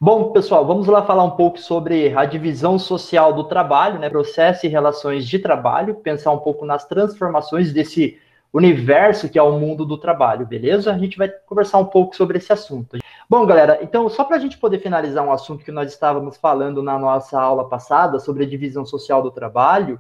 Bom, pessoal, vamos lá falar um pouco sobre a divisão social do trabalho, né? Processo e relações de trabalho, pensar um pouco nas transformações desse universo que é o mundo do trabalho, beleza? A gente vai conversar um pouco sobre esse assunto. Bom, galera, então, só para a gente poder finalizar um assunto que nós estávamos falando na nossa aula passada sobre a divisão social do trabalho,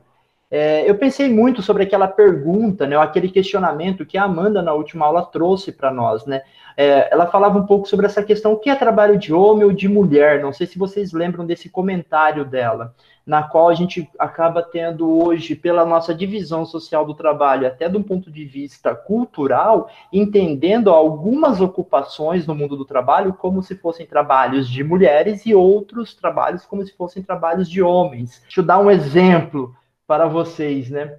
eu pensei muito sobre aquela pergunta, né, aquele questionamento que a Amanda, na última aula, trouxe para nós, né? Ela falava um pouco sobre essa questão, o que é trabalho de homem ou de mulher? Não sei se vocês lembram desse comentário dela, na qual a gente acaba tendo hoje, pela nossa divisão social do trabalho, até de um ponto de vista cultural, entendendo algumas ocupações no mundo do trabalho como se fossem trabalhos de mulheres e outros trabalhos como se fossem trabalhos de homens. Deixa eu dar um exemplo para vocês, né?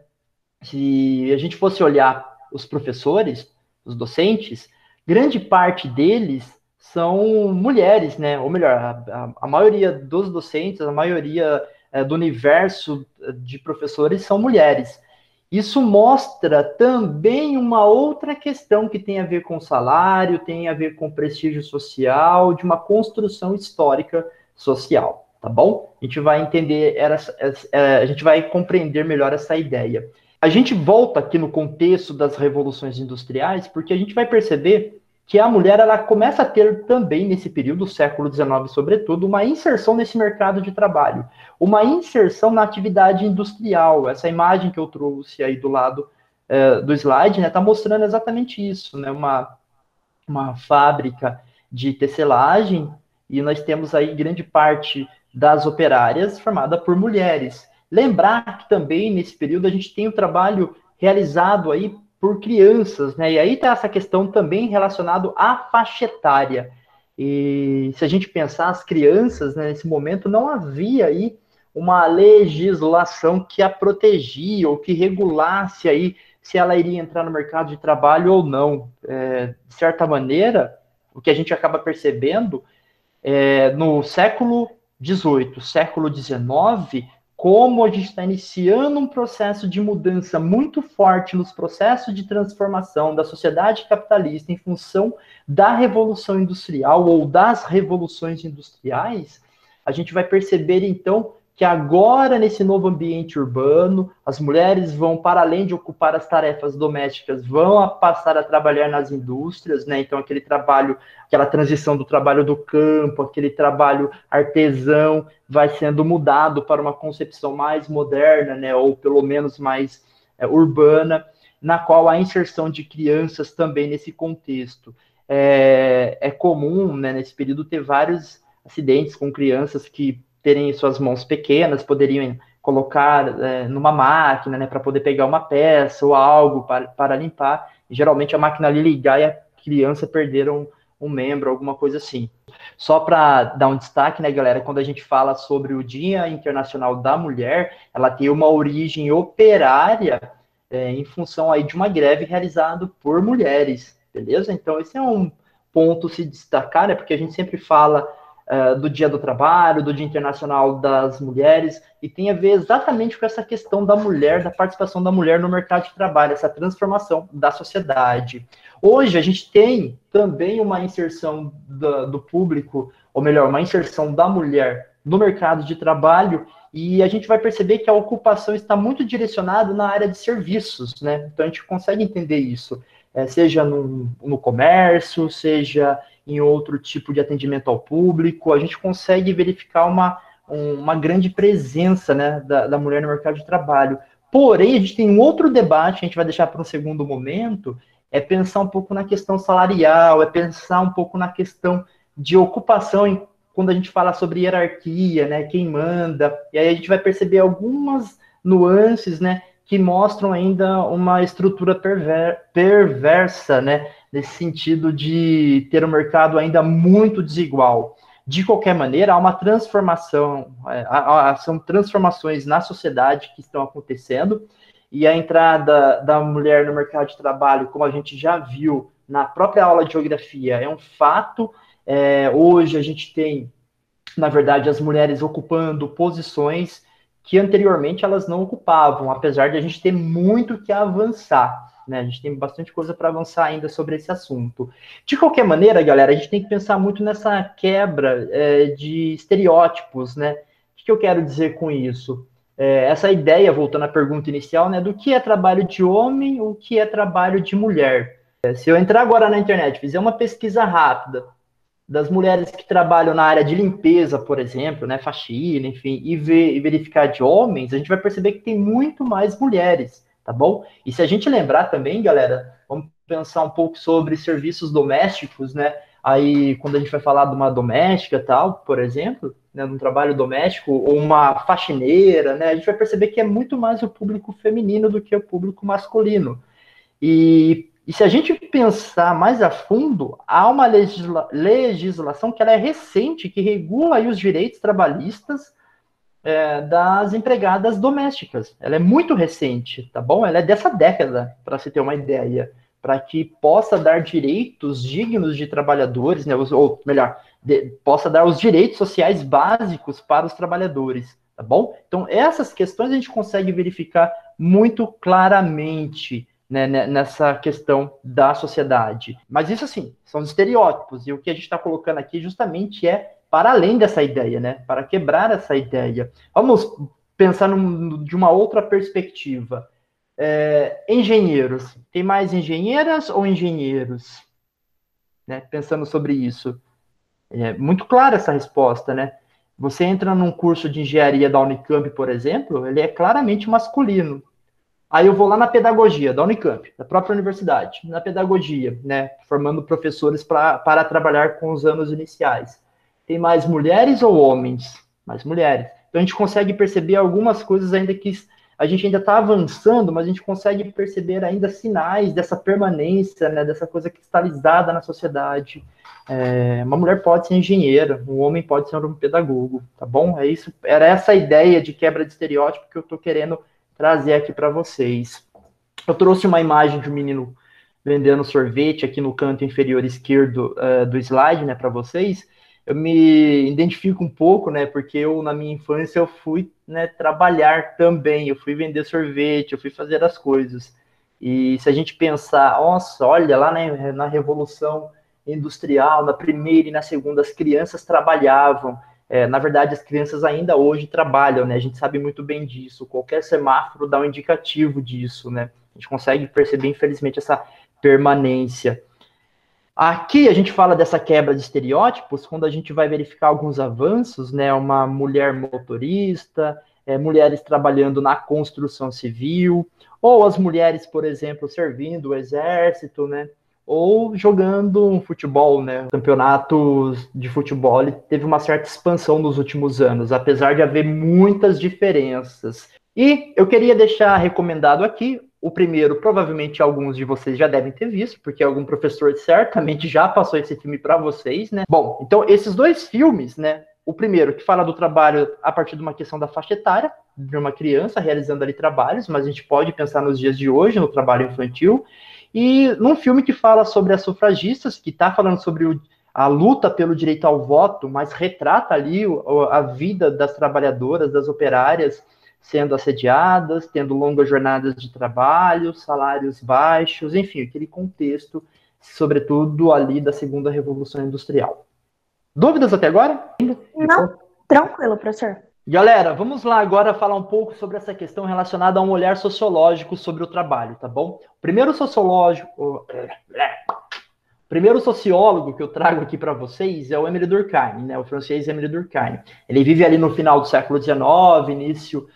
Se a gente fosse olhar os professores, os docentes, grande parte deles são mulheres, né? Ou melhor, a maioria dos docentes, a maioria do universo de professores são mulheres. Isso mostra também uma outra questão que tem a ver com salário, tem a ver com prestígio social, de uma construção histórica social, tá bom? A gente vai entender, a gente vai compreender melhor essa ideia. A gente volta aqui no contexto das revoluções industriais, porque a gente vai perceber que a mulher ela começa a ter também nesse período, século XIX sobretudo, uma inserção nesse mercado de trabalho, uma inserção na atividade industrial. Essa imagem que eu trouxe aí do lado do slide, né, está mostrando exatamente isso, né, uma fábrica de tecelagem, e nós temos aí grande parte das operárias formada por mulheres. Lembrar que também nesse período a gente tem o trabalho realizado aí por crianças, né? E aí está essa questão também relacionada à faixa etária. E se a gente pensar as crianças, né, nesse momento não havia aí uma legislação que a protegia ou que regulasse aí se ela iria entrar no mercado de trabalho ou não. De certa maneira, o que a gente acaba percebendo no século XVIII, século XIX, como a gente está iniciando um processo de mudança muito forte nos processos de transformação da sociedade capitalista em função da Revolução Industrial ou das revoluções industriais, a gente vai perceber, então, que agora, nesse novo ambiente urbano, as mulheres vão, para além de ocupar as tarefas domésticas, vão passar a trabalhar nas indústrias, né? Então, aquele trabalho, aquela transição do trabalho do campo, aquele trabalho artesão, vai sendo mudado para uma concepção mais moderna, né? Ou pelo menos mais urbana, na qual a inserção de crianças também nesse contexto. É comum, né, nesse período, ter vários acidentes com crianças que terem suas mãos pequenas, poderiam colocar numa máquina, né, para poder pegar uma peça ou algo para limpar. E, geralmente a máquina ali ligar e a criança perder um membro, alguma coisa assim. Só para dar um destaque, né, galera, quando a gente fala sobre o Dia Internacional da Mulher, ela tem uma origem operária em função aí de uma greve realizada por mulheres, beleza? Então, esse é um ponto se destacar, né, porque a gente sempre fala do Dia do Trabalho, do Dia Internacional das Mulheres, e tem a ver exatamente com essa questão da mulher, da participação da mulher no mercado de trabalho, essa transformação da sociedade. Hoje a gente tem também uma inserção do público, ou melhor, uma inserção da mulher no mercado de trabalho, e a gente vai perceber que a ocupação está muito direcionada na área de serviços, né? Então a gente consegue entender isso, seja no comércio, seja em outro tipo de atendimento ao público, a gente consegue verificar uma grande presença, né, da mulher no mercado de trabalho. Porém, a gente tem um outro debate, a gente vai deixar para um segundo momento, é pensar um pouco na questão salarial, é pensar um pouco na questão de ocupação, quando a gente fala sobre hierarquia, né, quem manda, e aí a gente vai perceber algumas nuances, né, que mostram ainda uma estrutura perversa, né, nesse sentido de ter um mercado ainda muito desigual. De qualquer maneira, há uma transformação, são transformações na sociedade que estão acontecendo, e a entrada da mulher no mercado de trabalho, como a gente já viu na própria aula de geografia, é um fato. Hoje a gente tem, na verdade, as mulheres ocupando posições que anteriormente elas não ocupavam, apesar de a gente ter muito que avançar. né? A gente tem bastante coisa para avançar ainda sobre esse assunto. De qualquer maneira, galera, a gente tem que pensar muito nessa quebra de estereótipos, né? O que eu quero dizer com isso? Essa ideia, voltando à pergunta inicial, né, do que é trabalho de homem, o que é trabalho de mulher. Se eu entrar agora na internet, fizer uma pesquisa rápida das mulheres que trabalham na área de limpeza, por exemplo, né, faxina, enfim, e verificar de homens, a gente vai perceber que tem muito mais mulheres, tá bom? E se a gente lembrar também, galera, vamos pensar um pouco sobre serviços domésticos, né? Aí, quando a gente vai falar de uma doméstica tal, por exemplo, né, num trabalho doméstico, ou uma faxineira, né, a gente vai perceber que é muito mais o público feminino do que o público masculino. E se a gente pensar mais a fundo, há uma legislação que ela é recente, que regula aí os direitos trabalhistas das empregadas domésticas. Ela é muito recente, tá bom? Ela é dessa década, para se ter uma ideia, para que possa dar direitos dignos de trabalhadores, né? Ou melhor, possa dar os direitos sociais básicos para os trabalhadores, tá bom? Então, essas questões a gente consegue verificar muito claramente, né, nessa questão da sociedade. Mas isso, assim, são os estereótipos, e o que a gente está colocando aqui justamente é para além dessa ideia, né, para quebrar essa ideia. Vamos pensar de uma outra perspectiva. Engenheiros, tem mais engenheiras ou engenheiros? Né, pensando sobre isso. É muito clara essa resposta, né? Você entra num curso de engenharia da Unicamp, por exemplo, ele é claramente masculino. Aí eu vou lá na pedagogia da Unicamp, da própria universidade, na pedagogia, né, formando professores para trabalhar com os anos iniciais. Tem mais mulheres ou homens? Mais mulheres. Então a gente consegue perceber algumas coisas ainda que a gente ainda está avançando, mas a gente consegue perceber ainda sinais dessa permanência, né, dessa coisa cristalizada na sociedade. Uma mulher pode ser engenheira, um homem pode ser um pedagogo, tá bom? É isso. Era essa ideia de quebra de estereótipo que eu estou querendo trazer aqui para vocês. Eu trouxe uma imagem de um menino vendendo sorvete aqui no canto inferior esquerdo do slide, né, para vocês. Eu me identifico um pouco, né, porque eu, na minha infância, eu fui, né, trabalhar também, eu fui vender sorvete, eu fui fazer as coisas. E se a gente pensar, nossa, olha, lá na Revolução Industrial, na primeira e na segunda, as crianças trabalhavam. Na verdade, as crianças ainda hoje trabalham, né? A gente sabe muito bem disso. Qualquer semáforo dá um indicativo disso, né? A gente consegue perceber, infelizmente, essa permanência. Aqui a gente fala dessa quebra de estereótipos quando a gente vai verificar alguns avanços, né? Uma mulher motorista, mulheres trabalhando na construção civil, ou as mulheres, por exemplo, servindo o exército, né? Ou jogando um futebol, né? Campeonatos de futebol teve uma certa expansão nos últimos anos, apesar de haver muitas diferenças. E eu queria deixar recomendado aqui, o primeiro, provavelmente alguns de vocês já devem ter visto, porque algum professor certamente já passou esse filme para vocês, né? Bom, então esses dois filmes, né? O primeiro, que fala do trabalho a partir de uma questão da faixa etária, de uma criança realizando ali trabalhos, mas a gente pode pensar nos dias de hoje, no trabalho infantil. E num filme que fala sobre as sufragistas, que está falando sobre a luta pelo direito ao voto, mas retrata ali a vida das trabalhadoras, das operárias, sendo assediadas, tendo longas jornadas de trabalho, salários baixos, enfim, aquele contexto, sobretudo ali da segunda Revolução Industrial. Dúvidas até agora? Não, tranquilo, professor. Galera, vamos lá agora falar um pouco sobre essa questão relacionada a um olhar sociológico sobre o trabalho, tá bom? O primeiro sociólogo que eu trago aqui para vocês é o Émile Durkheim, né? O francês Émile Durkheim. Ele vive ali no final do século XIX, início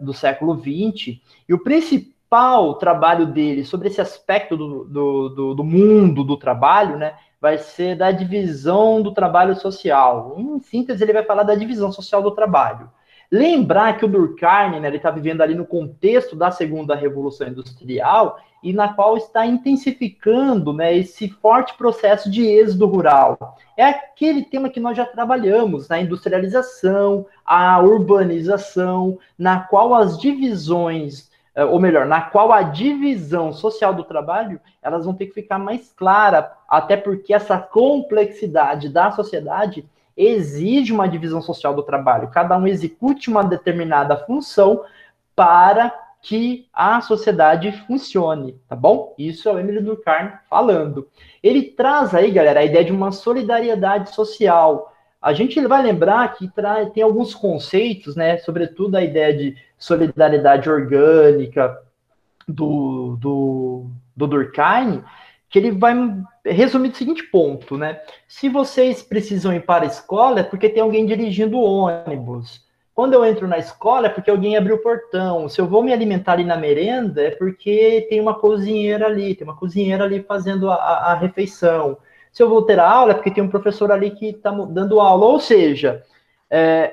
do século XX, e o principal trabalho dele sobre esse aspecto do mundo do trabalho, né, vai ser da divisão do trabalho social. Em síntese, ele vai falar da divisão social do trabalho. Lembrar que o Durkheim, né, ele está vivendo ali no contexto da segunda Revolução Industrial e na qual está intensificando, né, esse forte processo de êxodo rural. É aquele tema que nós já trabalhamos, na industrialização, a urbanização, na qual as divisões, ou melhor, na qual a divisão social do trabalho, elas vão ter que ficar mais clara, até porque essa complexidade da sociedade exige uma divisão social do trabalho. Cada um execute uma determinada função para que a sociedade funcione, tá bom? Isso é o Émile Durkheim falando. Ele traz aí, galera, a ideia de uma solidariedade social. A gente vai lembrar que tem alguns conceitos, né, sobretudo a ideia de solidariedade orgânica do Durkheim, que ele vai resumir do seguinte ponto, né? Se vocês precisam ir para a escola, é porque tem alguém dirigindo o ônibus. Quando eu entro na escola, é porque alguém abriu o portão. Se eu vou me alimentar ali na merenda, é porque tem uma cozinheira ali fazendo a refeição. Se eu vou ter aula, é porque tem um professor ali que está dando aula. Ou seja,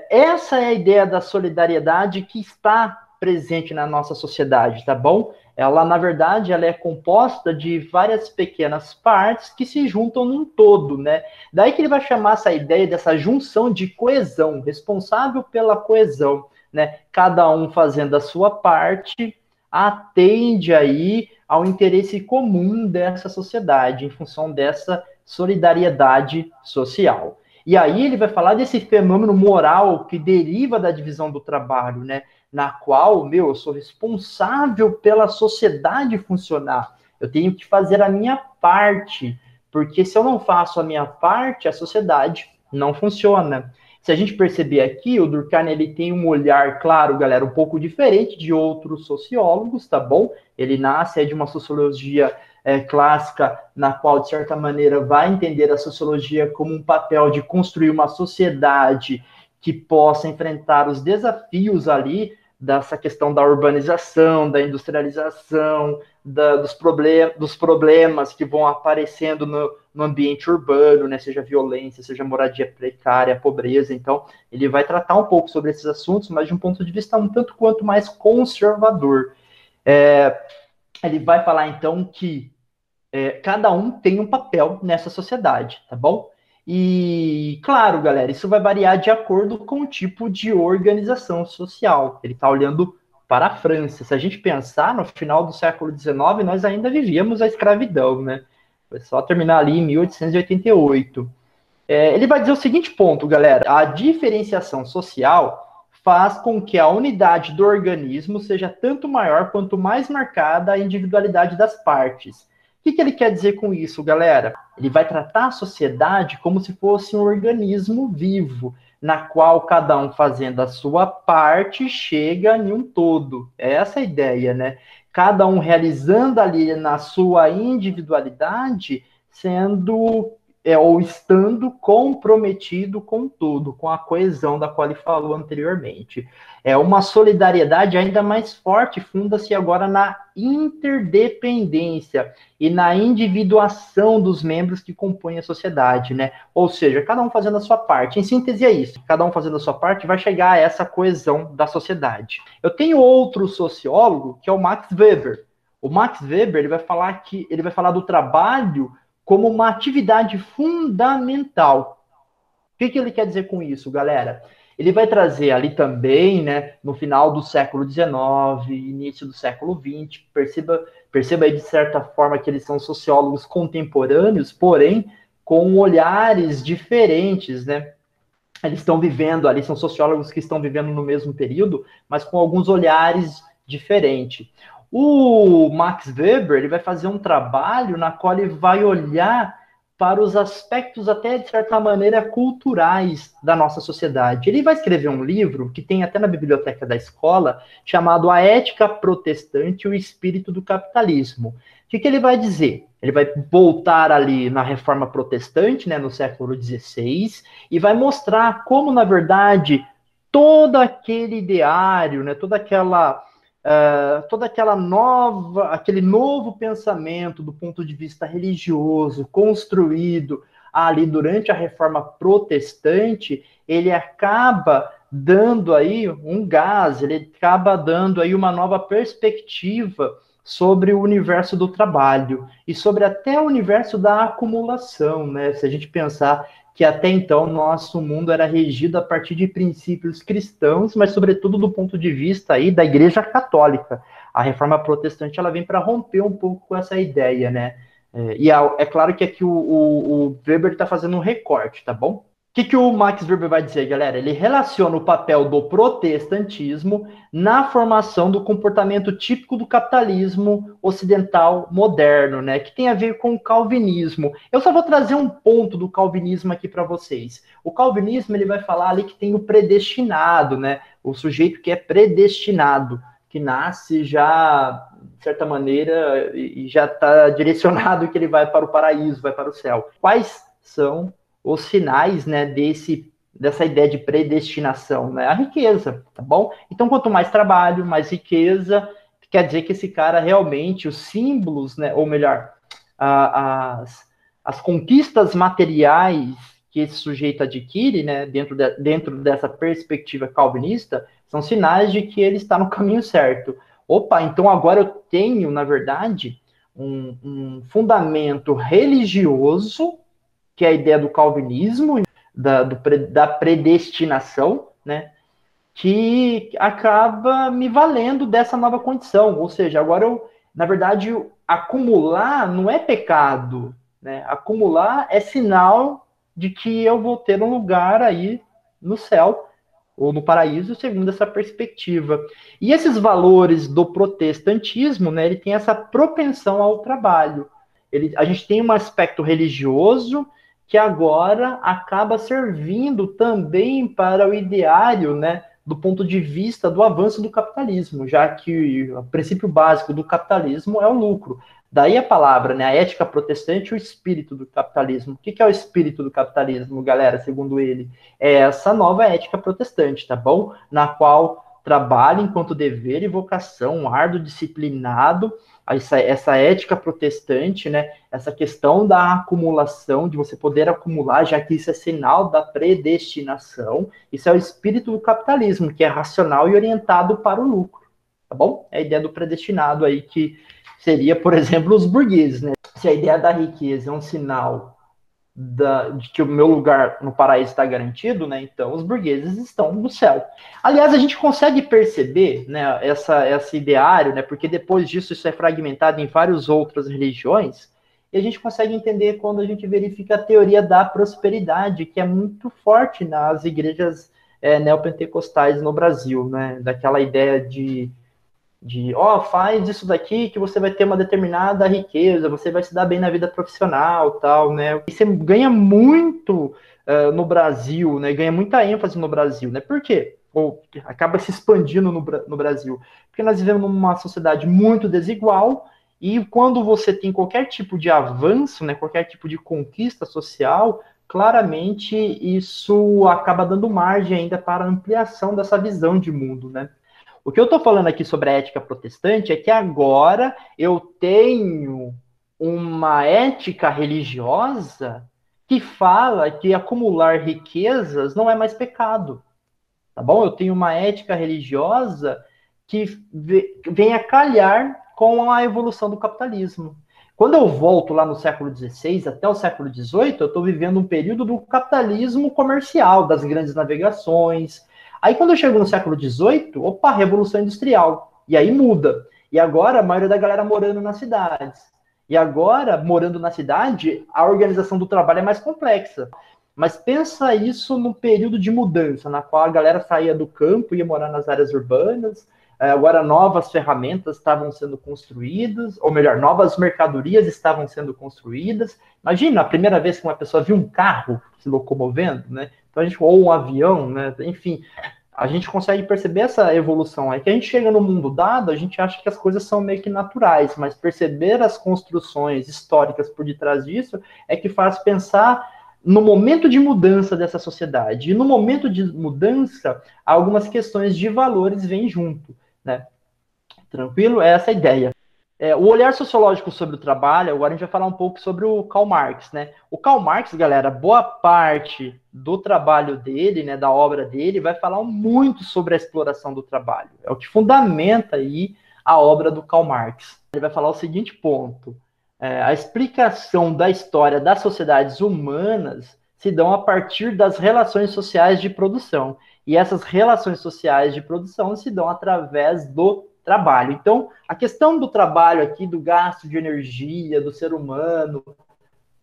essa é a ideia da solidariedade que está presente na nossa sociedade, tá bom? Ela, na verdade, ela é composta de várias pequenas partes que se juntam num todo, né? Daí que ele vai chamar essa ideia dessa junção de coesão, responsável pela coesão, né? Cada um fazendo a sua parte, atende aí ao interesse comum dessa sociedade, em função dessa solidariedade social. E aí ele vai falar desse fenômeno moral que deriva da divisão do trabalho, né? Na qual, eu sou responsável pela sociedade funcionar. Eu tenho que fazer a minha parte, porque se eu não faço a minha parte, a sociedade não funciona. Se a gente perceber aqui, o Durkheim ele tem um olhar, claro, galera, um pouco diferente de outros sociólogos, tá bom? Ele nasce de uma sociologia clássica, na qual, de certa maneira, vai entender a sociologia como um papel de construir uma sociedade que possa enfrentar os desafios ali dessa questão da urbanização, da industrialização, dos problemas que vão aparecendo no ambiente urbano, né? Seja violência, seja moradia precária, pobreza. Então, ele vai tratar um pouco sobre esses assuntos, mas de um ponto de vista um tanto quanto mais conservador. Ele vai falar, então, que cada um tem um papel nessa sociedade, tá bom? E, claro, galera, isso vai variar de acordo com o tipo de organização social. Ele está olhando para a França. Se a gente pensar, no final do século XIX, nós ainda vivíamos a escravidão, né? Foi só terminar ali em 1888. Ele vai dizer o seguinte ponto, galera. A diferenciação social faz com que a unidade do organismo seja tanto maior quanto mais marcada a individualidade das partes. O que ele quer dizer com isso, galera? Ele vai tratar a sociedade como se fosse um organismo vivo, na qual cada um fazendo a sua parte chega em um todo. É essa a ideia, né? Cada um realizando ali na sua individualidade, sendo ou estando comprometido com tudo, com a coesão da qual ele falou anteriormente. É uma solidariedade ainda mais forte, funda-se agora na interdependência e na individuação dos membros que compõem a sociedade, né? Ou seja, cada um fazendo a sua parte. Em síntese é isso. Cada um fazendo a sua parte vai chegar a essa coesão da sociedade. Eu tenho outro sociólogo, que é o Max Weber. O Max Weber, ele vai falar do trabalho como uma atividade fundamental. O que ele quer dizer com isso, galera? Ele vai trazer ali também, né, no final do século XIX, início do século XX, perceba aí de certa forma que eles são sociólogos contemporâneos, porém com olhares diferentes, né? Eles estão vivendo ali, são sociólogos que estão vivendo no mesmo período, mas com alguns olhares diferentes. O Max Weber ele vai fazer um trabalho na qual ele vai olhar para os aspectos até, de certa maneira, culturais da nossa sociedade. Ele vai escrever um livro, que tem até na biblioteca da escola, chamado A Ética Protestante e o Espírito do Capitalismo. O que ele vai dizer? Ele vai voltar ali na Reforma Protestante, né, no século XVI, e vai mostrar como, na verdade, todo aquele ideário, né, aquele novo pensamento do ponto de vista religioso, construído ali durante a Reforma Protestante, ele acaba dando aí um gás, ele acaba dando aí uma nova perspectiva sobre o universo do trabalho e sobre até o universo da acumulação, né? Se a gente pensar que até então nosso mundo era regido a partir de princípios cristãos, mas sobretudo do ponto de vista aí da Igreja Católica. A Reforma Protestante ela vem para romper um pouco com essa ideia, né? E é claro que aqui o Weber está fazendo um recorte, tá bom? O que o Max Weber vai dizer, galera? Ele relaciona o papel do protestantismo na formação do comportamento típico do capitalismo ocidental moderno, né? Que tem a ver com o calvinismo. Eu só vou trazer um ponto do calvinismo aqui para vocês. O calvinismo, ele vai falar ali que tem o predestinado, né? O sujeito que é predestinado, que nasce já, de certa maneira, e já está direcionado que ele vai para o paraíso, vai para o céu. Quais são os sinais, né, dessa ideia de predestinação, né? A riqueza, tá bom? Então, quanto mais trabalho, mais riqueza, quer dizer que esse cara realmente, os símbolos, né, ou melhor, as conquistas materiais que esse sujeito adquire, né, dentro dessa perspectiva calvinista, são sinais de que ele está no caminho certo. Opa, então agora eu tenho, na verdade, um fundamento religioso, que é a ideia do calvinismo, da predestinação, né, que acaba me valendo dessa nova condição. Ou seja, agora eu, na verdade, acumular não é pecado, né? Acumular é sinal de que eu vou ter um lugar aí no céu ou no paraíso, segundo essa perspectiva. E esses valores do protestantismo, né, ele tem essa propensão ao trabalho. A gente tem um aspecto religioso que agora acaba servindo também para o ideário, né, do ponto de vista do avanço do capitalismo, já que o princípio básico do capitalismo é o lucro. Daí a palavra, né, a ética protestante, o espírito do capitalismo. O que é o espírito do capitalismo, galera, segundo ele? É essa nova ética protestante, tá bom? Na qual trabalho enquanto dever e vocação, um árduo disciplinado, essa ética protestante, né? Essa questão da acumulação, de você poder acumular, já que isso é sinal da predestinação. Isso é o espírito do capitalismo, que é racional e orientado para o lucro, tá bom? É a ideia do predestinado aí, que seria, por exemplo, os burgueses, né? Se a ideia da riqueza é um sinal de que o meu lugar no paraíso está garantido, né? Então os burgueses estão no céu. Aliás, a gente consegue perceber, né, esse ideário, né? Porque depois disso isso é fragmentado em várias outras religiões, e a gente consegue entender quando a gente verifica a teoria da prosperidade, que é muito forte nas igrejas neopentecostais no Brasil, né? Daquela ideia de faz isso daqui que você vai ter uma determinada riqueza, você vai se dar bem na vida profissional, tal, né? E você ganha muito no Brasil, né? Ganha muita ênfase no Brasil, né? Por quê? Ou acaba se expandindo no Brasil. Porque nós vivemos numa sociedade muito desigual e quando você tem qualquer tipo de avanço, né? Qualquer tipo de conquista social, claramente isso acaba dando margem ainda para a ampliação dessa visão de mundo, né? O que eu estou falando aqui sobre a ética protestante é que agora eu tenho uma ética religiosa que fala que acumular riquezas não é mais pecado, tá bom? Eu tenho uma ética religiosa que vem a calhar com a evolução do capitalismo. Quando eu volto lá no século XVI até o século XVIII, eu estou vivendo um período do capitalismo comercial, das grandes navegações. Aí quando eu chego no século XVIII, opa, Revolução Industrial. E aí muda. E agora a maioria da galera morando nas cidades. E agora, morando na cidade, a organização do trabalho é mais complexa. Mas pensa isso no período de mudança, na qual a galera saía do campo e ia morar nas áreas urbanas. Agora novas ferramentas estavam sendo construídas, ou melhor, novas mercadorias estavam sendo construídas. Imagina a primeira vez que uma pessoa viu um carro se locomovendo, né? Então ou um avião, né? Enfim, a gente consegue perceber essa evolução. É que a gente chega no mundo dado, a gente acha que as coisas são meio que naturais, mas perceber as construções históricas por detrás disso é que faz pensar no momento de mudança dessa sociedade. E no momento de mudança, algumas questões de valores vêm junto, né? Tranquilo? É essa a ideia. O olhar sociológico sobre o trabalho, agora a gente vai falar um pouco sobre o Karl Marx, né? O Karl Marx, galera, boa parte do trabalho dele, né, da obra dele, vai falar muito sobre a exploração do trabalho. É o que fundamenta aí a obra do Karl Marx. Ele vai falar o seguinte ponto: a explicação da história das sociedades humanas se dão a partir das relações sociais de produção. E essas relações sociais de produção se dão através do trabalho. Então, a questão do trabalho aqui, do gasto de energia do ser humano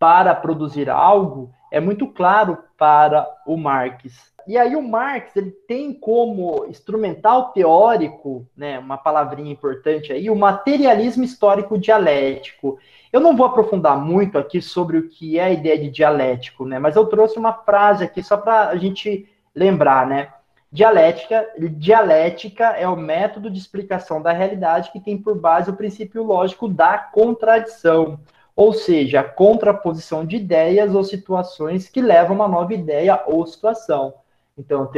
para produzir algo, é muito claro para o Marx. E aí o Marx, ele tem como instrumental teórico, né, uma palavrinha importante aí, o materialismo histórico dialético. Eu não vou aprofundar muito aqui sobre o que é a ideia de dialético, né, mas eu trouxe uma frase aqui só para a gente lembrar, né? Dialética é o método de explicação da realidade que tem por base o princípio lógico da contradição, ou seja, a contraposição de ideias ou situações que levam a uma nova ideia ou situação. Então,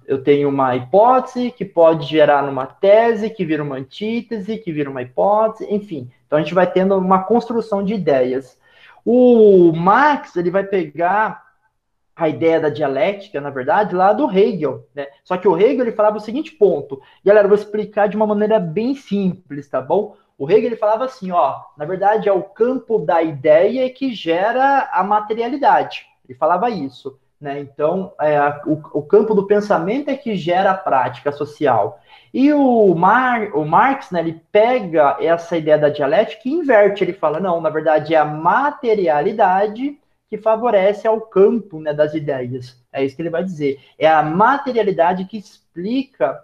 eu tenho uma hipótese que pode gerar uma tese, que vira uma antítese, que vira uma hipótese, enfim. Então, a gente vai tendo uma construção de ideias. O Marx, ele vai pegar a ideia da dialética, na verdade, lá do Hegel, né? Só que o Hegel, ele falava o seguinte ponto. Galera, eu vou explicar de uma maneira bem simples, tá bom? O Hegel, ele falava assim, ó, na verdade, é o campo da ideia que gera a materialidade. Ele falava isso. Né? Então, o campo do pensamento é que gera a prática social. E o Marx, né, ele pega essa ideia da dialética e inverte. Ele fala, não, na verdade, é a materialidade que favorece ao campo, né, das ideias. É isso que ele vai dizer. É a materialidade que explica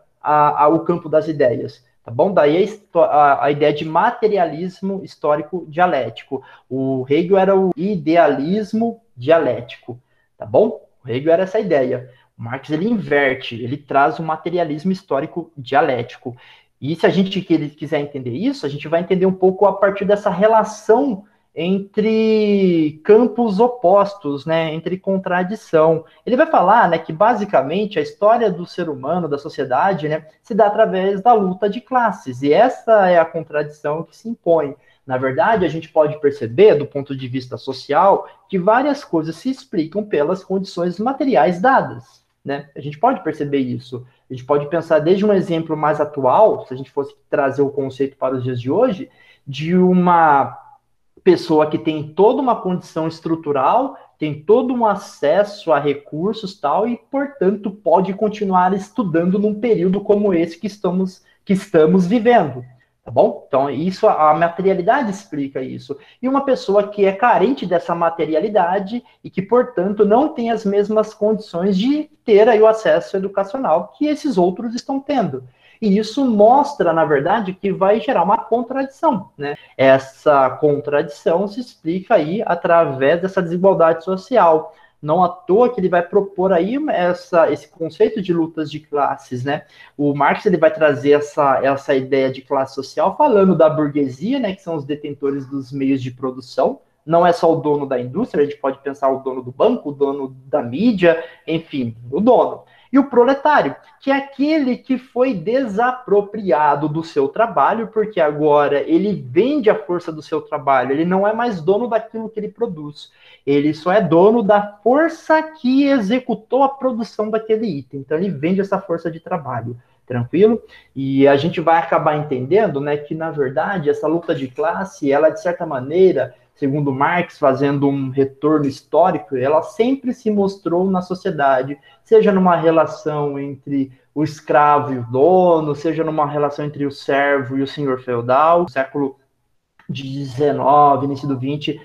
o campo das ideias. Tá bom? Daí a ideia de materialismo histórico dialético. O Hegel era o idealismo dialético. Tá bom? O Hegel era essa ideia. O Marx, ele inverte, ele traz o materialismo histórico dialético. E se a gente quiser entender isso, a gente vai entender um pouco a partir dessa relação entre campos opostos, né, entre contradição. Ele vai falar, né, que basicamente a história do ser humano, da sociedade, né, se dá através da luta de classes, e essa é a contradição que se impõe. Na verdade, a gente pode perceber, do ponto de vista social, que várias coisas se explicam pelas condições materiais dadas, né? A gente pode perceber isso. A gente pode pensar desde um exemplo mais atual, se a gente fosse trazer o conceito para os dias de hoje, de uma pessoa que tem toda uma condição estrutural, tem todo um acesso a recursos tal, e, portanto, pode continuar estudando num período como esse que estamos vivendo. Tá bom? Então, a materialidade explica isso. E uma pessoa que é carente dessa materialidade e que, portanto, não tem as mesmas condições de ter aí o acesso educacional que esses outros estão tendo. E isso mostra, na verdade, que vai gerar uma contradição, né? Essa contradição se explica aí através dessa desigualdade social. Não à toa que ele vai propor aí esse conceito de lutas de classes, né? O Marx, ele vai trazer essa ideia de classe social falando da burguesia, né, que são os detentores dos meios de produção. Não é só o dono da indústria, a gente pode pensar o dono do banco, o dono da mídia, enfim, o dono. E o proletário, que é aquele que foi desapropriado do seu trabalho, porque agora ele vende a força do seu trabalho, ele não é mais dono daquilo que ele produz, ele só é dono da força que executou a produção daquele item, então ele vende essa força de trabalho, tranquilo? E a gente vai acabar entendendo, né, que na verdade essa luta de classe, ela de certa maneira, segundo Marx, fazendo um retorno histórico, ela sempre se mostrou na sociedade, seja numa relação entre o escravo e o dono, seja numa relação entre o servo e o senhor feudal, no século XIX, início do XX,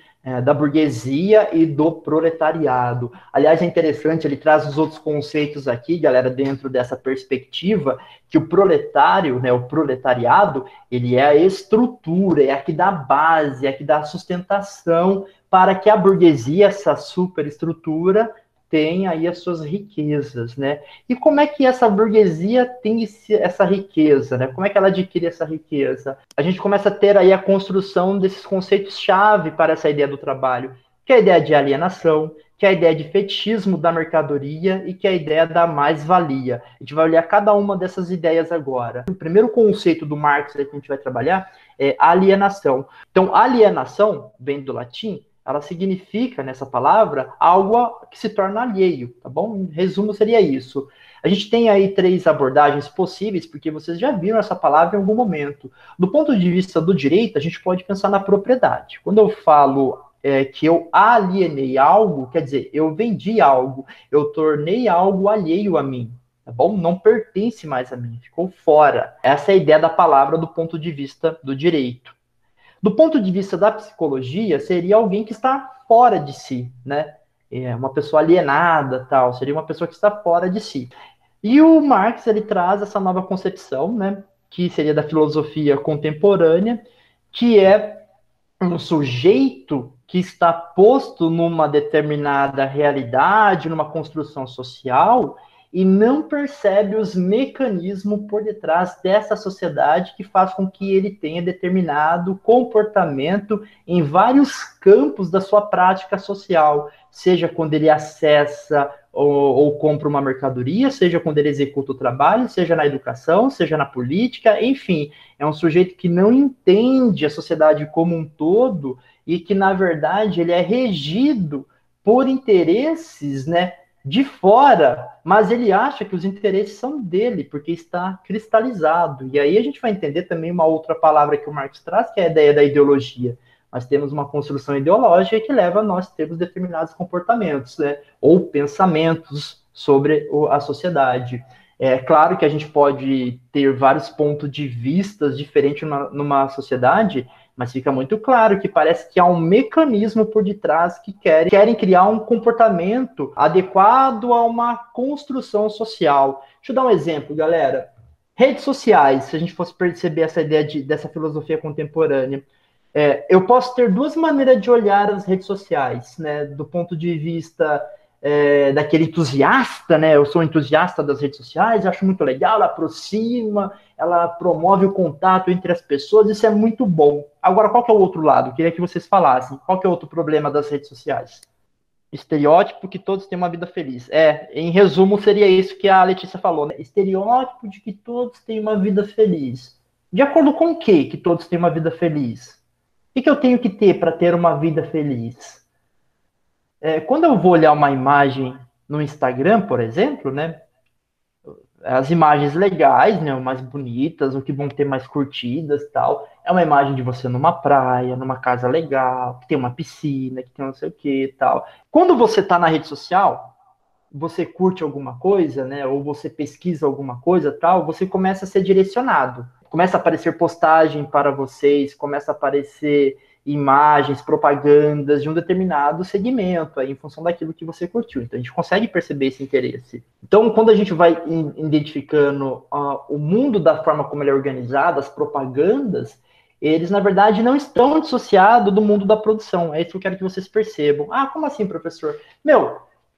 da burguesia e do proletariado. Aliás, é interessante, ele traz os outros conceitos aqui, galera, dentro dessa perspectiva, que o proletário, né, o proletariado, ele é a estrutura, é a que dá base, é a que dá sustentação para que a burguesia, essa superestrutura, tem aí as suas riquezas, né? E como é que essa burguesia tem essa riqueza, né? Como é que ela adquire essa riqueza? A gente começa a ter aí a construção desses conceitos-chave para essa ideia do trabalho, que é a ideia de alienação, que é a ideia de fetichismo da mercadoria e que é a ideia da mais-valia. A gente vai olhar cada uma dessas ideias agora. O primeiro conceito do Marx que a gente vai trabalhar é alienação. Então, alienação vem do latim, ela significa, nessa palavra, algo que se torna alheio, tá bom? Em resumo, seria isso. A gente tem aí 3 abordagens possíveis, porque vocês já viram essa palavra em algum momento. Do ponto de vista do direito, a gente pode pensar na propriedade. Quando eu falo que eu alienei algo, quer dizer, eu vendi algo, eu tornei algo alheio a mim, tá bom? Não pertence mais a mim, ficou fora. Essa é a ideia da palavra do ponto de vista do direito. Do ponto de vista da psicologia, seria alguém que está fora de si, né? uma pessoa alienada, tal, seria uma pessoa que está fora de si. E o Marx, ele traz essa nova concepção, né, que seria da filosofia contemporânea, que é um sujeito que está posto numa determinada realidade, numa construção social, e não percebe os mecanismos por detrás dessa sociedade que faz com que ele tenha determinado comportamento em vários campos da sua prática social, seja quando ele acessa ou compra uma mercadoria, seja quando ele executa o trabalho, seja na educação, seja na política, enfim, é um sujeito que não entende a sociedade como um todo e que, na verdade, ele é regido por interesses, né, de fora, mas ele acha que os interesses são dele, porque está cristalizado. E aí a gente vai entender também uma outra palavra que o Marx traz, que é a ideia da ideologia. Nós temos uma construção ideológica que leva a nós termos determinados comportamentos, né, ou pensamentos sobre a sociedade. É claro que a gente pode ter vários pontos de vista diferentes numa sociedade, mas fica muito claro que parece que há um mecanismo por detrás que querem criar um comportamento adequado a uma construção social. Deixa eu dar um exemplo, galera. Redes sociais, se a gente fosse perceber essa ideia dessa filosofia contemporânea, eu posso ter duas maneiras de olhar as redes sociais, né? Do ponto de vista daquele entusiasta, né? Eu sou entusiasta das redes sociais, acho muito legal, ela aproxima, ela promove o contato entre as pessoas, isso é muito bom. Agora, qual que é o outro lado? Eu queria que vocês falassem. Qual que é o outro problema das redes sociais? Estereótipo que todos têm uma vida feliz. Em resumo, seria isso que a Letícia falou, né? Estereótipo de que todos têm uma vida feliz. De acordo com o que todos têm uma vida feliz? O que eu tenho que ter para ter uma vida feliz? Quando eu vou olhar uma imagem no Instagram, por exemplo, né? As imagens legais, né? Mais bonitas, o que vão ter mais curtidas e tal. É uma imagem de você numa praia, numa casa legal, que tem uma piscina, que tem não sei o que e tal. Quando você está na rede social, você curte alguma coisa, né? Ou você pesquisa alguma coisa tal, você começa a ser direcionado. Começa a aparecer postagem para vocês, começa a aparecer imagens, propagandas de um determinado segmento, aí, em função daquilo que você curtiu. Então, a gente consegue perceber esse interesse. Então, quando a gente vai identificando o mundo da forma como ele é organizado, as propagandas, eles, na verdade, não estão dissociados do mundo da produção. É isso que eu quero que vocês percebam. Ah, como assim, professor?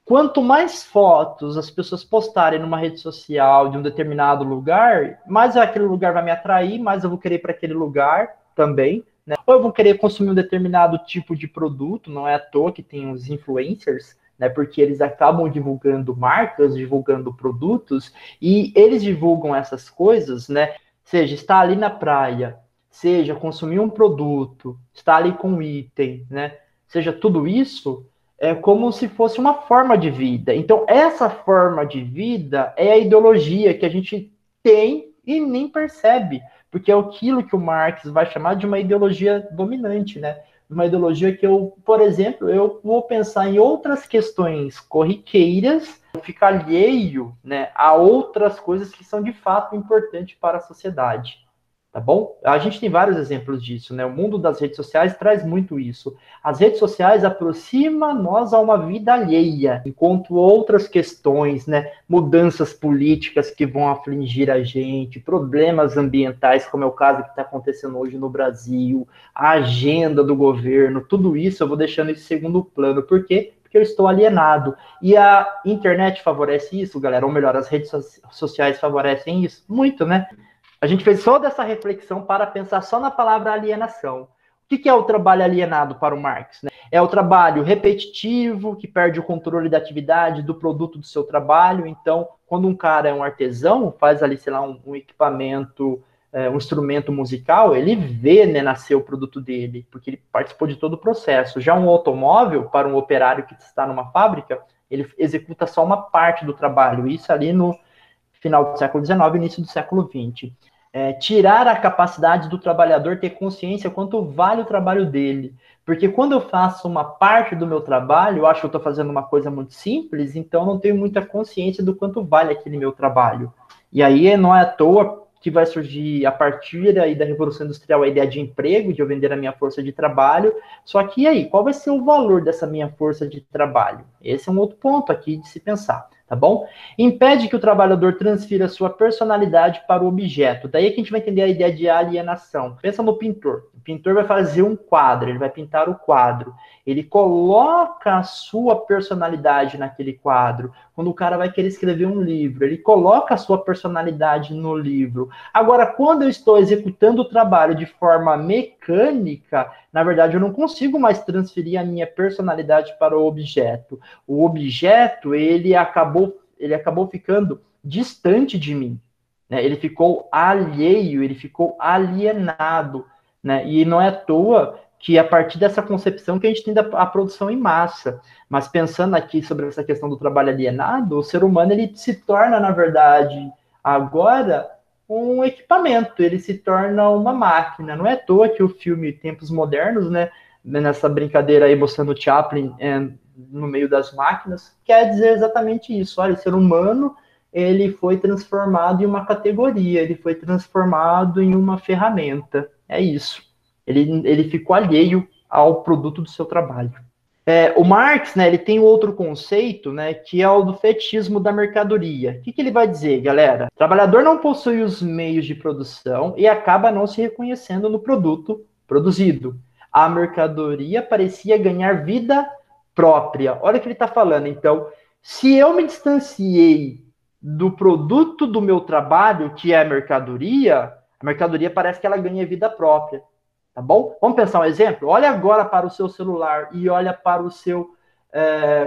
Quanto mais fotos as pessoas postarem numa rede social de um determinado lugar, mais aquele lugar vai me atrair, mais eu vou querer ir para aquele lugar também, né? Ou eu vou querer consumir um determinado tipo de produto, não é à toa que tem os influencers, né? Porque eles acabam divulgando marcas, divulgando produtos, e eles divulgam essas coisas, né? Seja estar ali na praia, seja consumir um produto, estar ali com um item, né? Seja tudo isso, é como se fosse uma forma de vida. Então, essa forma de vida é a ideologia que a gente tem e nem percebe, porque é aquilo que o Marx vai chamar de uma ideologia dominante, né? Uma ideologia que por exemplo, eu vou pensar em outras questões corriqueiras, ficar alheio, né, a outras coisas que são de fato importantes para a sociedade. Tá bom? A gente tem vários exemplos disso, né? O mundo das redes sociais traz muito isso. As redes sociais aproximam nós a uma vida alheia, enquanto outras questões, né? Mudanças políticas que vão afligir a gente, problemas ambientais, como é o caso que está acontecendo hoje no Brasil, a agenda do governo, tudo isso eu vou deixando em segundo plano. Por quê? Porque eu estou alienado. E a internet favorece isso, galera? Ou melhor, as redes sociais favorecem isso? Muito, né? A gente fez toda essa reflexão para pensar só na palavra alienação. O que é o trabalho alienado para o Marx? Né? É o trabalho repetitivo, que perde o controle da atividade, do produto do seu trabalho. Então, quando um cara é um artesão, faz ali, sei lá, um equipamento, um instrumento musical, ele vê, né, nascer o produto dele, porque ele participou de todo o processo. Já um automóvel, para um operário que está numa fábrica, ele executa só uma parte do trabalho. Isso ali no final do século XIX e início do século XX. Tirar a capacidade do trabalhador ter consciência quanto vale o trabalho dele. Porque quando eu faço uma parte do meu trabalho, eu acho que eu estou fazendo uma coisa muito simples, então eu não tenho muita consciência do quanto vale aquele meu trabalho. E aí não é à toa que vai surgir a partir aí da Revolução Industrial, a ideia de emprego, de eu vender a minha força de trabalho. Só que e aí, qual vai ser o valor dessa minha força de trabalho? Esse é um outro ponto aqui de se pensar, tá bom? Impede que o trabalhador transfira sua personalidade para o objeto. Daí que a gente vai entender a ideia de alienação. Pensa no pintor. O pintor vai fazer um quadro, ele vai pintar o quadro. Ele coloca a sua personalidade naquele quadro. Quando o cara vai querer escrever um livro, ele coloca a sua personalidade no livro. Agora, quando eu estou executando o trabalho de forma mecânica, na verdade, eu não consigo mais transferir a minha personalidade para o objeto. O objeto, ele acabou ficando distante de mim, né? Ele ficou alheio, ele ficou alienado, né? E não é à toa que a partir dessa concepção que a gente tem a produção em massa. Mas pensando aqui sobre essa questão do trabalho alienado, o ser humano ele se torna, na verdade, agora um equipamento, ele se torna uma máquina. Não é à toa que o filme Tempos Modernos, né, nessa brincadeira aí mostrando Chaplin no meio das máquinas, quer dizer exatamente isso. Olha, o ser humano ele foi transformado em uma categoria, ele foi transformado em uma ferramenta. É isso. Ele ficou alheio ao produto do seu trabalho. O Marx, né, ele tem outro conceito, né, que é o do fetichismo da mercadoria. O que ele vai dizer, galera? O trabalhador não possui os meios de produção e acaba não se reconhecendo no produto produzido. A mercadoria parecia ganhar vida própria. Olha o que ele está falando. Então, se eu me distanciei do produto do meu trabalho, que é a mercadoria parece que ela ganha vida própria. Tá bom? Vamos pensar um exemplo? Olha agora para o seu celular e olha para o seu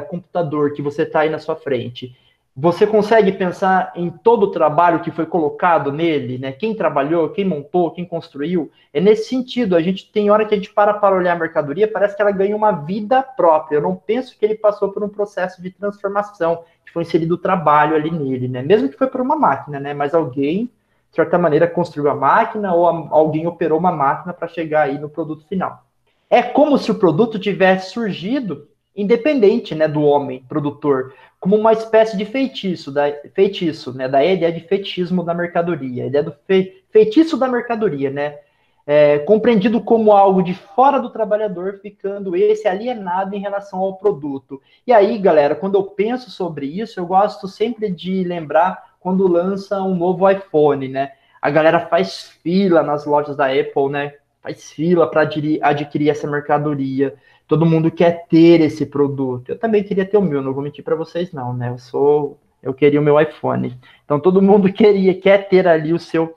computador que você está aí na sua frente. Você consegue pensar em todo o trabalho que foi colocado nele, né? Quem trabalhou, quem montou, quem construiu? É nesse sentido, a gente tem hora que a gente para olhar a mercadoria, parece que ela ganha uma vida própria. Eu não penso que ele passou por um processo de transformação, que foi inserido o trabalho ali nele, né? Mesmo que foi por uma máquina, né? Mas alguém de certa maneira, construiu a máquina ou alguém operou uma máquina para chegar aí no produto final. É como se o produto tivesse surgido independente, né, do homem produtor, como uma espécie de feitiço, né, da ideia de fetichismo da mercadoria, a ideia do feitiço da mercadoria, né, compreendido como algo de fora do trabalhador, ficando esse alienado em relação ao produto. E aí, galera, quando eu penso sobre isso, eu gosto sempre de lembrar quando lança um novo iPhone, né? A galera faz fila nas lojas da Apple, né? Faz fila para adquirir essa mercadoria. Todo mundo quer ter esse produto. Eu também queria ter o meu, não vou mentir para vocês não, né? Eu queria o meu iPhone. Então todo mundo quer ter ali o seu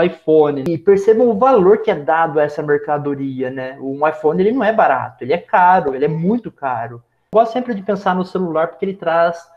iPhone. E percebam o valor que é dado a essa mercadoria, né? Um iPhone ele não é barato, ele é caro, ele é muito caro. Eu gosto sempre de pensar no celular porque ele traz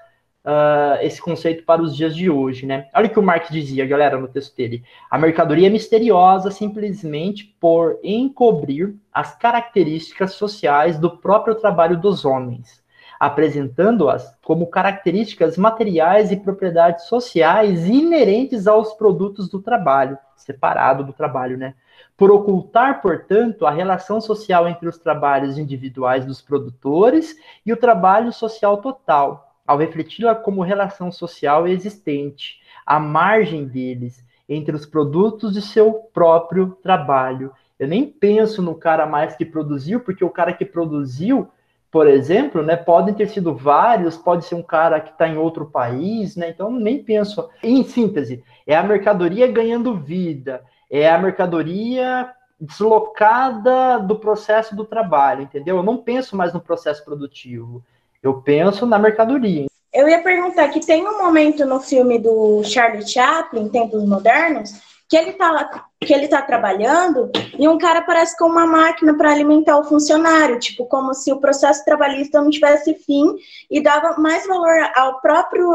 esse conceito para os dias de hoje, né? Olha o que o Marx dizia, galera, no texto dele. A mercadoria é misteriosa simplesmente por encobrir as características sociais do próprio trabalho dos homens, apresentando-as como características materiais e propriedades sociais inerentes aos produtos do trabalho, separado do trabalho, né? Por ocultar, portanto, a relação social entre os trabalhos individuais dos produtores e o trabalho social total, ao refleti-la como relação social existente, à margem deles, entre os produtos de seu próprio trabalho. Eu nem penso no cara mais que produziu, porque o cara que produziu, por exemplo, né, podem ter sido vários, pode ser um cara que está em outro país, né, então nem penso. Em síntese, é a mercadoria ganhando vida, é a mercadoria deslocada do processo do trabalho, entendeu? Eu não penso mais no processo produtivo. Eu penso na mercadoria. Eu ia perguntar que tem um momento no filme do Charlie Chaplin, Tempos Modernos, que ele tá trabalhando e um cara aparece com uma máquina para alimentar o funcionário, tipo, como se o processo trabalhista não tivesse fim e dava mais valor ao próprio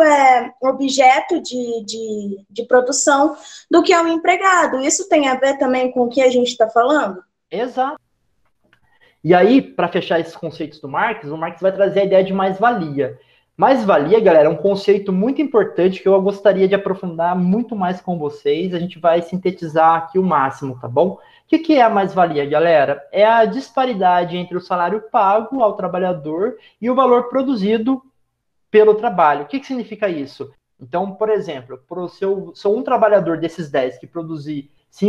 objeto de produção do que ao empregado. Isso tem a ver também com o que a gente está falando? Exato. E aí, para fechar esses conceitos do Marx, o Marx vai trazer a ideia de mais-valia. Mais-valia, galera, é um conceito muito importante que eu gostaria de aprofundar muito mais com vocês. A gente vai sintetizar aqui o máximo, tá bom? O que é a mais-valia, galera? É a disparidade entre o salário pago ao trabalhador e o valor produzido pelo trabalho. O que significa isso? Então, por exemplo, se eu sou um trabalhador desses 10 que produzir,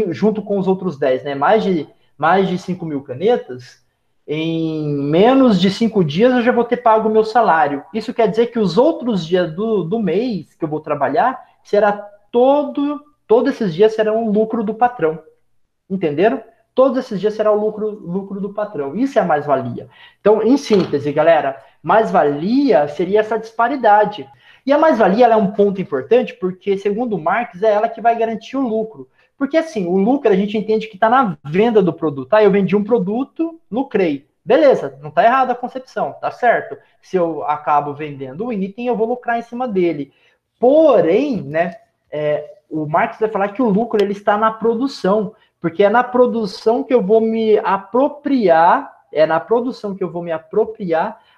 junto com os outros 10, né, mais de 5 mil canetas, em menos de 5 dias eu já vou ter pago o meu salário. Isso quer dizer que os outros dias do mês que eu vou trabalhar, todos esses dias serão o lucro do patrão. Entenderam? Todos esses dias será o lucro do patrão. Isso é a mais-valia. Então, em síntese, galera, mais-valia seria essa disparidade. E a mais-valia é um ponto importante porque, segundo o Marx, é ela que vai garantir o lucro. Porque, assim, o lucro a gente entende que está na venda do produto. Tá? Eu vendi um produto, lucrei. Beleza, não está errada a concepção, tá certo. Se eu acabo vendendo o item, eu vou lucrar em cima dele. Porém, né, o Marx vai falar que o lucro ele está na produção. Porque é na produção que eu vou me apropriar,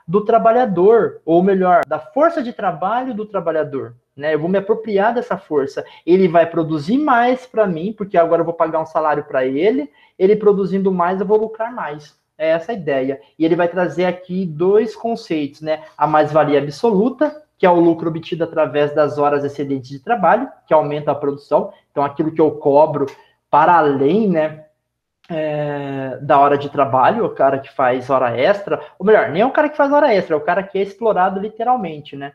do trabalhador, ou melhor, da força de trabalho do trabalhador. Né? Eu vou me apropriar dessa força. Ele vai produzir mais para mim, porque agora eu vou pagar um salário para ele. Ele produzindo mais, eu vou lucrar mais. É essa a ideia. E ele vai trazer aqui 2 conceitos, né? A mais-valia absoluta, que é o lucro obtido através das horas excedentes de trabalho, que aumenta a produção. Então, aquilo que eu cobro para além, né, da hora de trabalho, o cara que faz hora extra, ou melhor, nem é o cara que faz hora extra, é o cara que é explorado literalmente, né?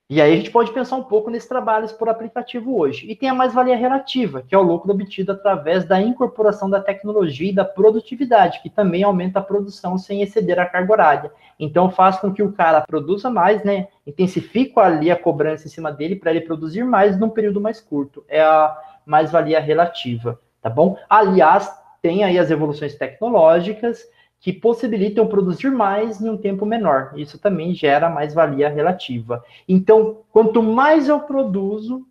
E aí a gente pode pensar um pouco nesses trabalhos por aplicativo hoje. E tem a mais-valia relativa, que é o lucro obtido através da incorporação da tecnologia e da produtividade, que também aumenta a produção sem exceder a carga horária. Então faz com que o cara produza mais, né? Intensifica ali a cobrança em cima dele para ele produzir mais num período mais curto. É a mais-valia relativa, tá bom? Aliás, tem aí as evoluções tecnológicas que possibilitam produzir mais em um tempo menor. Isso também gera mais-valia relativa. Então, quanto mais eu produzo,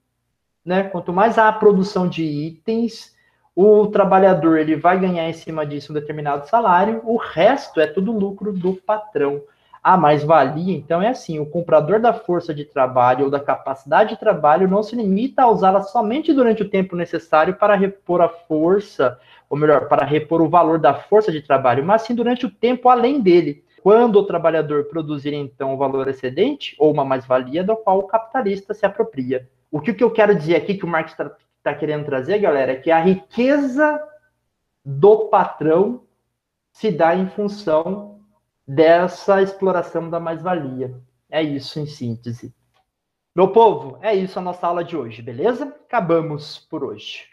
né, quanto mais há a produção de itens, o trabalhador ele vai ganhar em cima disso um determinado salário, o resto é tudo lucro do patrão. A mais-valia, então, é assim, o comprador da força de trabalho ou da capacidade de trabalho não se limita a usá-la somente durante o tempo necessário para repor a força, ou melhor, para repor o valor da força de trabalho, mas sim durante o tempo além dele. Quando o trabalhador produzir, então, o valor excedente, ou uma mais-valia, do qual o capitalista se apropria. O que eu quero dizer aqui, que o Marx está querendo trazer, galera, é que a riqueza do patrão se dá em função dessa exploração da mais-valia. É isso, em síntese. Meu povo, é isso a nossa aula de hoje, beleza? Acabamos por hoje.